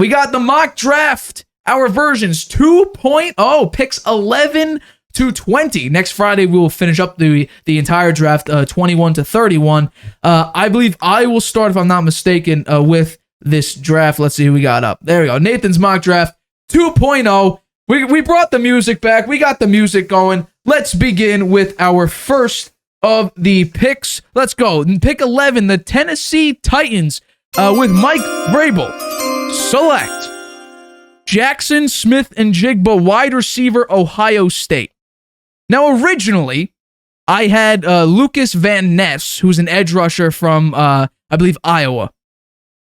We got the mock draft, our versions 2.0, picks 11 to 20. Next Friday, we will finish up the entire draft, 21 to 31. I believe I will start, if I'm not mistaken, with this draft. Let's see who we got up. There we go. Nathan's mock draft 2.0. We brought the music back. We got the music going. Let's begin with our first of the picks. Let's go. Pick 11, the Tennessee Titans, with Mike Vrabel. Select Jackson Smith-Njigba, wide receiver, Ohio State. Now, originally, I had Lucas Van Ness, who's an edge rusher from, I believe, Iowa.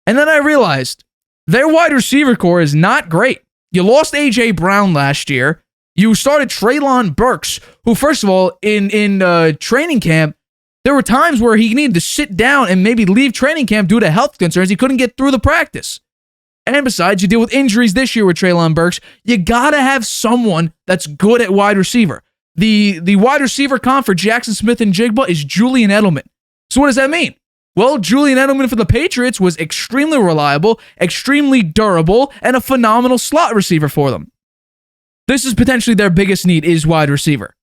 And then I realized their wide receiver core is not great. You lost A.J. Brown last year. You started Treylon Burks, who, first of all, in training camp, there were times where he needed to sit down and maybe leave training camp due to health concerns. He couldn't get through the practice. And besides, you deal with injuries this year with Treylon Burks. You got to have someone that's good at wide receiver. The wide receiver comp for Jackson Smith-Njigba is Julian Edelman. So what does that mean? Well, Julian Edelman for the Patriots was extremely reliable, extremely durable, and a phenomenal slot receiver for them. This is potentially their biggest need, is wide receiver.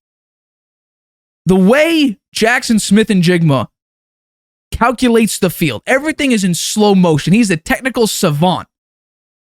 The way Jackson Smith-Njigba calculates the field, everything is in slow motion. He's a technical savant.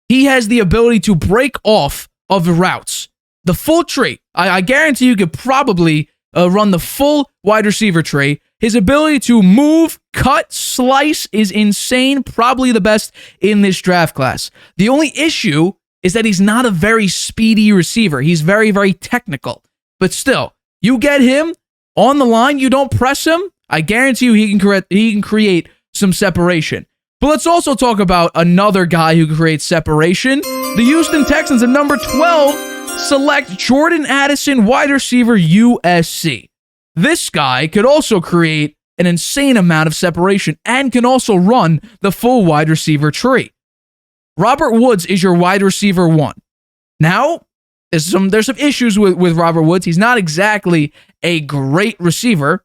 He has the ability to break off of the routes. The full tree. I guarantee you could probably run the full wide receiver tree. His ability to move, cut, slice is insane. Probably the best in this draft class. The only issue is that he's not a very speedy receiver. He's very, very technical. But still, you get him on the line, you don't press him, I guarantee you he can create some separation. But let's also talk about another guy who creates separation. The Houston Texans at number 12 select Jordan Addison, wide receiver, USC. This guy could also create an insane amount of separation and can also run the full wide receiver tree. Robert Woods is your wide receiver 1. Now, there's some issues with Robert Woods. He's not exactly a great receiver.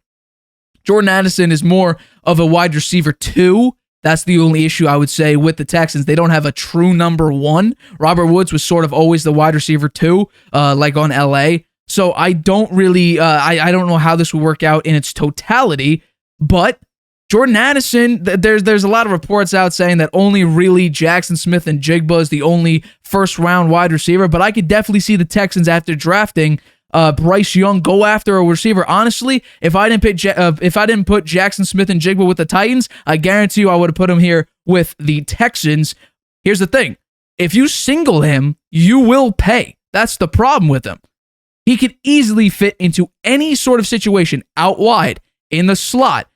Jordan Addison is more of a wide receiver 2. That's the only issue I would say with the Texans. They don't have a true number 1. Robert Woods was sort of always the wide receiver 2, like on LA. So I don't really, I don't know how this will work out in its totality, but Jordan Addison, there's a lot of reports out saying that only really Jackson Smith-Njigba is the only first-round wide receiver, but I could definitely see the Texans, after drafting Bryce Young, go after a receiver. Honestly, if I didn't put Jackson Smith-Njigba with the Titans, I guarantee you I would have put him here with the Texans. Here's the thing. If you single him, you will pay. That's the problem with him. He could easily fit into any sort of situation out wide, in the slot,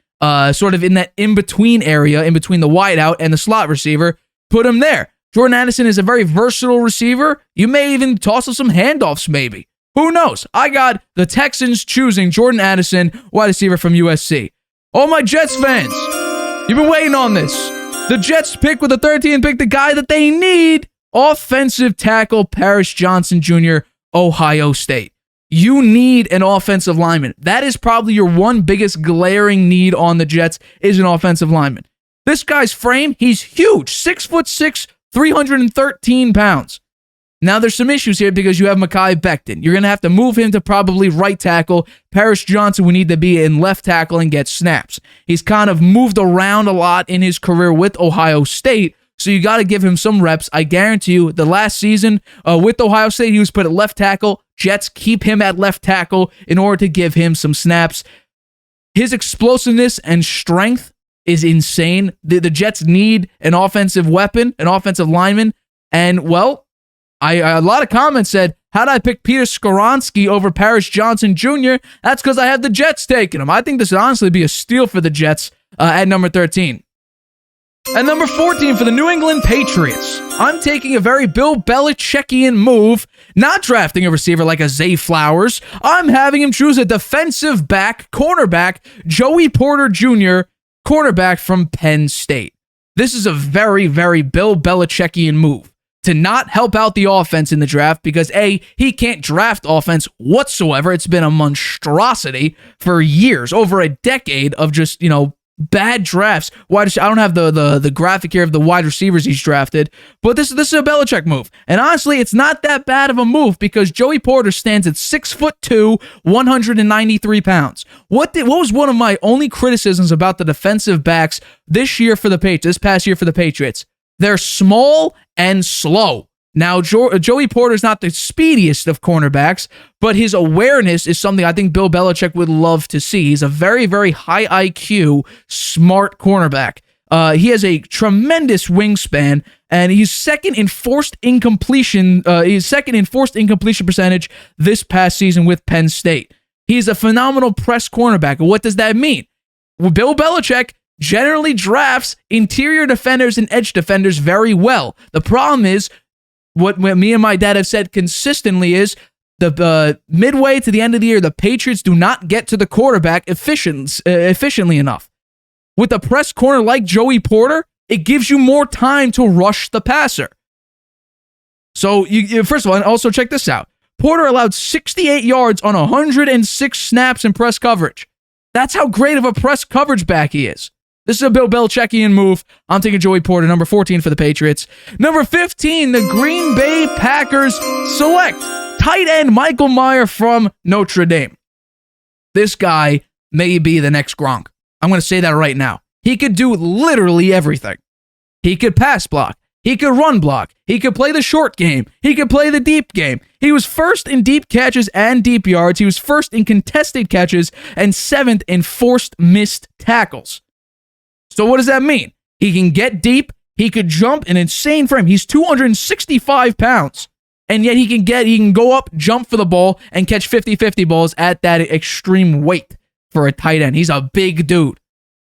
sort of in that in-between area, in between the wideout and the slot receiver. Put him there. Jordan Addison is a very versatile receiver. You may even toss him some handoffs, maybe. Who knows? I got the Texans choosing Jordan Addison, wide receiver from USC. All my Jets fans, you've been waiting on this. The Jets pick with the 13th pick the guy that they need, offensive tackle Paris Johnson Jr., Ohio State. You need an offensive lineman. That is probably your one biggest glaring need on the Jets, is an offensive lineman. This guy's frame, he's huge. 6'6", 313 pounds. Now, there's some issues here because you have Mekhi Becton. You're going to have to move him to probably right tackle. Paris Johnson would need to be in left tackle and get snaps. He's kind of moved around a lot in his career with Ohio State, so you got to give him some reps. I guarantee you, the last season with Ohio State, he was put at left tackle. Jets keep him at left tackle in order to give him some snaps. His explosiveness and strength is insane. The Jets need an offensive weapon, an offensive lineman, and, well, a lot of comments said, how'd I pick Peter Skoronski over Paris Johnson Jr.? That's because I had the Jets taking him. I think this would honestly be a steal for the Jets at number 13. At number 14 for the New England Patriots, I'm taking a very Bill Belichickian move, not drafting a receiver like a Zay Flowers. I'm having him choose a defensive back, cornerback, Joey Porter Jr., cornerback from Penn State. This is a very, very Bill Belichickian move to not help out the offense in the draft because, A, he can't draft offense whatsoever. It's been a monstrosity for years, over a decade of just, bad drafts. I don't have the graphic here of the wide receivers he's drafted, but this is a Belichick move. And honestly, it's not that bad of a move because Joey Porter stands at 6'2", 193 pounds. What was one of my only criticisms about the defensive backs this past year for the Patriots? They're small and slow. Now, Joey Porter's not the speediest of cornerbacks, but his awareness is something I think Bill Belichick would love to see. He's a very, very high IQ, smart cornerback. He has a tremendous wingspan, and he's second in forced incompletion percentage this past season with Penn State. He's a phenomenal press cornerback. What does that mean? Well, Bill Belichick generally drafts interior defenders and edge defenders very well. The problem is, what me and my dad have said consistently is the midway to the end of the year, the Patriots do not get to the quarterback efficiently enough. With a press corner like Joey Porter, it gives you more time to rush the passer. So, first of all, and also check this out. Porter allowed 68 yards on 106 snaps in press coverage. That's how great of a press coverage back he is. This is a Bill Belichickian move. I'm taking Joey Porter, number 14 for the Patriots. Number 15, the Green Bay Packers select tight end Michael Mayer from Notre Dame. This guy may be the next Gronk. I'm going to say that right now. He could do literally everything. He could pass block. He could run block. He could play the short game. He could play the deep game. He was first in deep catches and deep yards. He was first in contested catches and seventh in forced missed tackles. So what does that mean? He can get deep. He could jump an insane frame. He's 265 pounds. And yet he can go up, jump for the ball, and catch 50-50 balls at that extreme weight for a tight end. He's a big dude.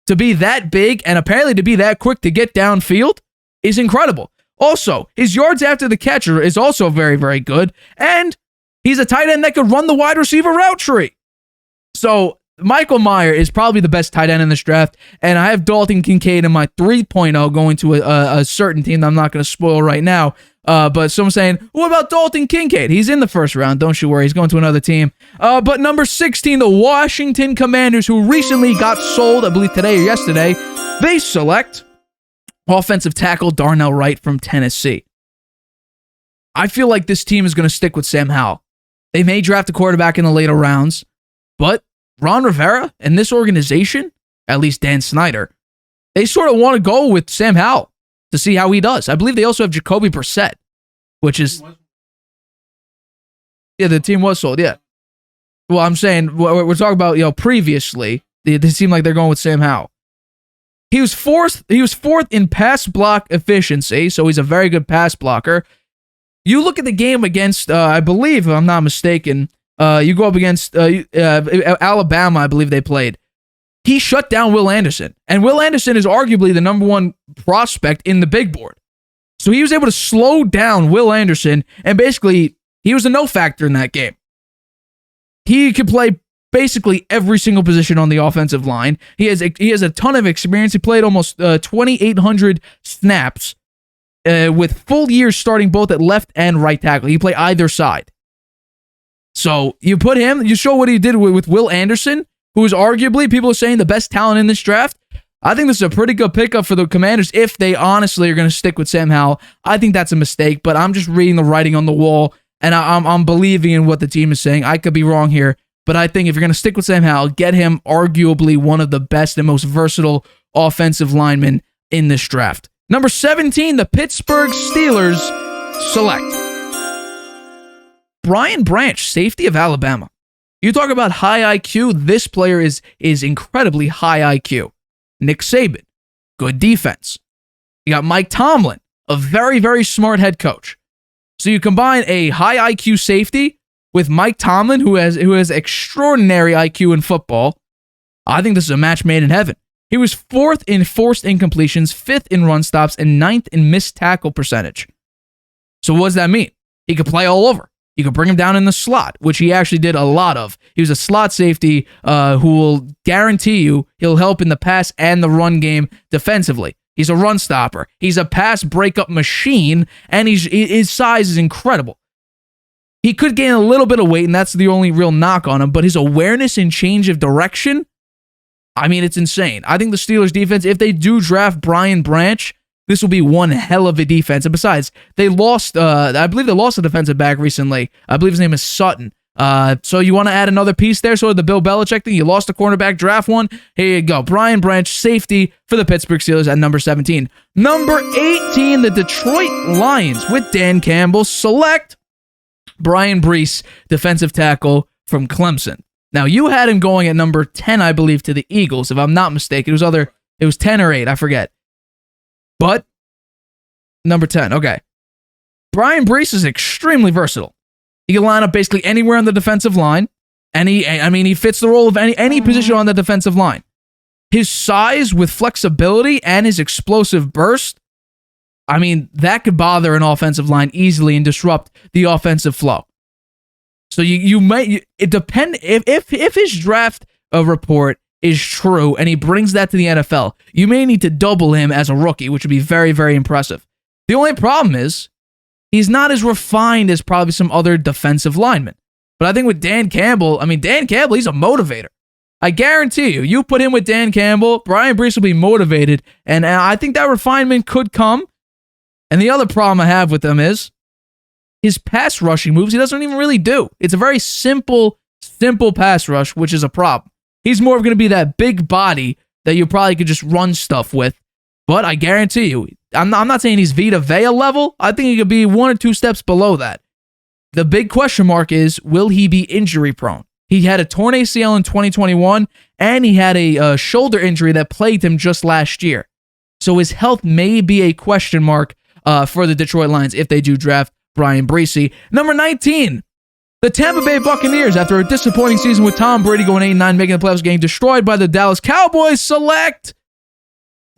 To be that big and apparently to be that quick to get downfield is incredible. Also, his yards after the catcher is also very, very good. And he's a tight end that could run the wide receiver route tree. So Michael Mayer is probably the best tight end in this draft, and I have Dalton Kincaid in my 3.0 going to a certain team that I'm not going to spoil right now. But someone's saying, what about Dalton Kincaid? He's in the first round. Don't you worry. He's going to another team. But number 16, the Washington Commanders, who recently got sold, I believe today or yesterday, they select offensive tackle Darnell Wright from Tennessee. I feel like this team is going to stick with Sam Howell. They may draft a quarterback in the later rounds, but Ron Rivera and this organization, at least Dan Snyder, they sort of want to go with Sam Howell to see how he does. I believe they also have Jacoby Brissett, which is... Yeah, the team was sold, yeah. Well, I'm saying, we're talking about, previously, they seem like they're going with Sam Howell. He was fourth in pass block efficiency, so he's a very good pass blocker. You look at the game against, I believe, if I'm not mistaken, you go up against Alabama, I believe they played. He shut down Will Anderson. And Will Anderson is arguably the number one prospect in the big board. So he was able to slow down Will Anderson, and basically, he was a no factor in that game. He could play basically every single position on the offensive line. He has a ton of experience. He played almost 2,800 snaps with full years starting both at left and right tackle. He played either side. So you put him, you show what he did with Will Anderson, who is arguably, people are saying, the best talent in this draft. I think this is a pretty good pickup for the Commanders if they honestly are going to stick with Sam Howell. I think that's a mistake, but I'm just reading the writing on the wall, and I'm believing in what the team is saying. I could be wrong here, but I think if you're going to stick with Sam Howell, get him arguably one of the best and most versatile offensive linemen in this draft. Number 17, the Pittsburgh Steelers select Brian Branch, safety of Alabama. You talk about high IQ, this player is incredibly high IQ. Nick Saban, good defense. You got Mike Tomlin, a very, very smart head coach. So you combine a high IQ safety with Mike Tomlin, who has extraordinary IQ in football. I think this is a match made in heaven. He was 4th in forced incompletions, 5th in run stops, and 9th in missed tackle percentage. So what does that mean? He could play all over. You could bring him down in the slot, which he actually did a lot of. He was a slot safety who will guarantee you he'll help in the pass and the run game defensively. He's a run stopper. He's a pass breakup machine, and his size is incredible. He could gain a little bit of weight, and that's the only real knock on him, but his awareness and change of direction I mean, it's insane. I think the Steelers defense, if they do draft Brian Branch, this will be one hell of a defense. And besides, they lost, I believe they lost a defensive back recently. I believe his name is Sutton. So you want to add another piece there, sort of the Bill Belichick thing. You lost a cornerback, draft one. Here you go. Brian Branch, safety for the Pittsburgh Steelers at number 17. Number 18, the Detroit Lions with Dan Campbell select Brian Brees, defensive tackle from Clemson. Now, you had him going at number 10, I believe, to the Eagles, if I'm not mistaken. It was 10 or 8, I forget. But number 10, okay. Brian Brees is extremely versatile. He can line up basically anywhere on the defensive line, and he fits the role of any position on the defensive line. His size with flexibility and his explosive burst, I mean, that could bother an offensive line easily and disrupt the offensive flow. So it depend if his draft report is true and he brings that to the NFL, you may need to double him as a rookie, which would be very, very impressive. The only problem is he's not as refined as probably some other defensive linemen. But I think with Dan Campbell, he's a motivator. I guarantee you put him with Dan Campbell, Brian Brees will be motivated, and I think that refinement could come. And the other problem I have with him is his pass rushing moves, he doesn't even really do. It's a very simple pass rush, which is a problem. He's more going to be that big body that you probably could just run stuff with. But I guarantee you, I'm not saying he's Vita Vea level. I think he could be 1 or 2 steps below that. The big question mark is, will he be injury prone? He had a torn ACL in 2021, and he had a shoulder injury that plagued him just last year. So his health may be a question mark for the Detroit Lions if they do draft Brian Brees. Number 19, the Tampa Bay Buccaneers, after a disappointing season with Tom Brady going 8-9, making the playoffs, getting destroyed by the Dallas Cowboys, select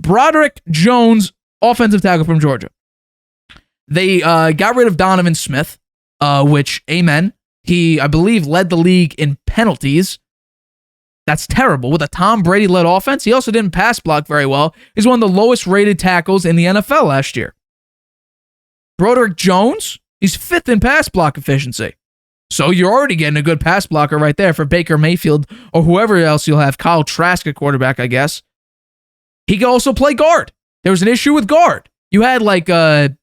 Broderick Jones, offensive tackle from Georgia. They got rid of Donovan Smith, which, amen. He, I believe, led the league in penalties. That's terrible. With a Tom Brady-led offense, he also didn't pass block very well. He's one of the lowest-rated tackles in the NFL last year. Broderick Jones, he's 5th in pass block efficiency. So you're already getting a good pass blocker right there for Baker Mayfield or whoever else you'll have. Kyle Trask at quarterback, I guess. He can also play guard. There was an issue with guard. You had like you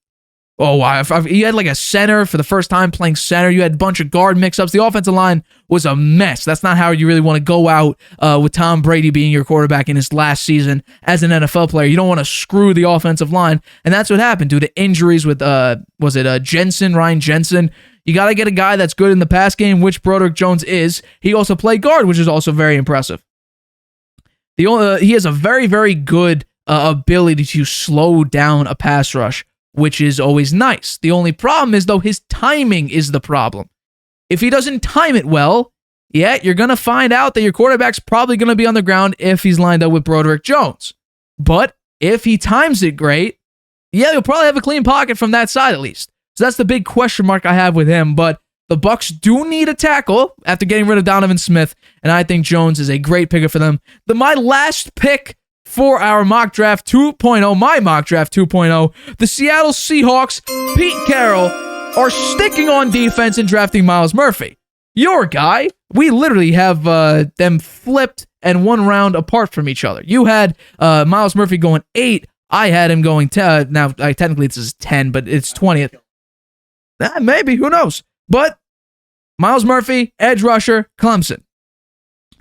had like a center for the first time playing center. You had a bunch of guard mix-ups. The offensive line was a mess. That's not how you really want to go out with Tom Brady being your quarterback in his last season as an NFL player. You don't want to screw the offensive line, and that's what happened due to injuries with, Ryan Jensen. You got to get a guy that's good in the pass game, which Broderick Jones is. He also played guard, which is also very impressive. He has a very, very good ability to slow down a pass rush, which is always nice. The only problem is, though, his timing is the problem. If he doesn't time it well, you're going to find out that your quarterback's probably going to be on the ground if he's lined up with Broderick Jones. But if he times it great, he'll probably have a clean pocket from that side at least. So that's the big question mark I have with him. But the Bucs do need a tackle after getting rid of Donovan Smith, and I think Jones is a great picker for them. My last pick for our mock draft 2.0, my mock draft 2.0, the Seattle Seahawks, Pete Carroll, are sticking on defense and drafting Myles Murphy. Your guy. We literally have them flipped and 1 round apart from each other. You had Myles Murphy going 8. I had him going 10. Now, technically this is 10, but it's 20th. Maybe, who knows? But Myles Murphy, edge rusher, Clemson.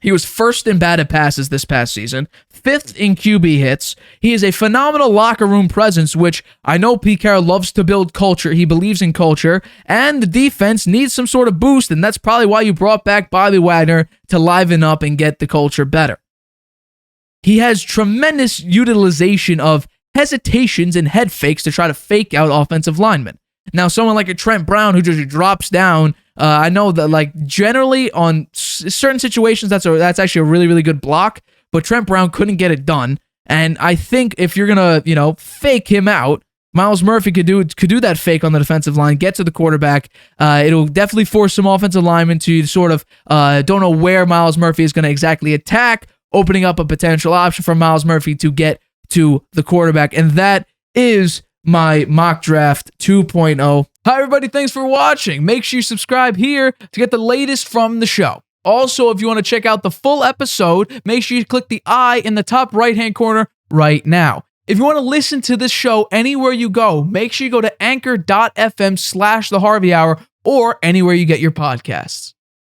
He was 1st in batted passes this past season, 5th in QB hits. He is a phenomenal locker room presence, which I know Pete Carroll loves to build culture. He believes in culture, and the defense needs some sort of boost, and that's probably why you brought back Bobby Wagner to liven up and get the culture better. He has tremendous utilization of hesitations and head fakes to try to fake out offensive linemen. Now, someone like a Trent Brown who just drops down, I know that like generally on certain situations that's actually a really, really good block, but Trent Brown couldn't get it done. And I think if you're gonna fake him out, Myles Murphy could do that fake on the defensive line, get to the quarterback. It'll definitely force some offensive linemen to sort of don't know where Myles Murphy is going to exactly attack, opening up a potential option for Myles Murphy to get to the quarterback. And that is my mock draft 2.0. Hi, everybody. Thanks for watching. Make sure you subscribe here to get the latest from the show. Also, if you want to check out the full episode, make sure you click the I in the top right-hand corner right now. If you want to listen to this show anywhere you go, make sure you go to anchor.fm/The Harvey Hour or anywhere you get your podcasts.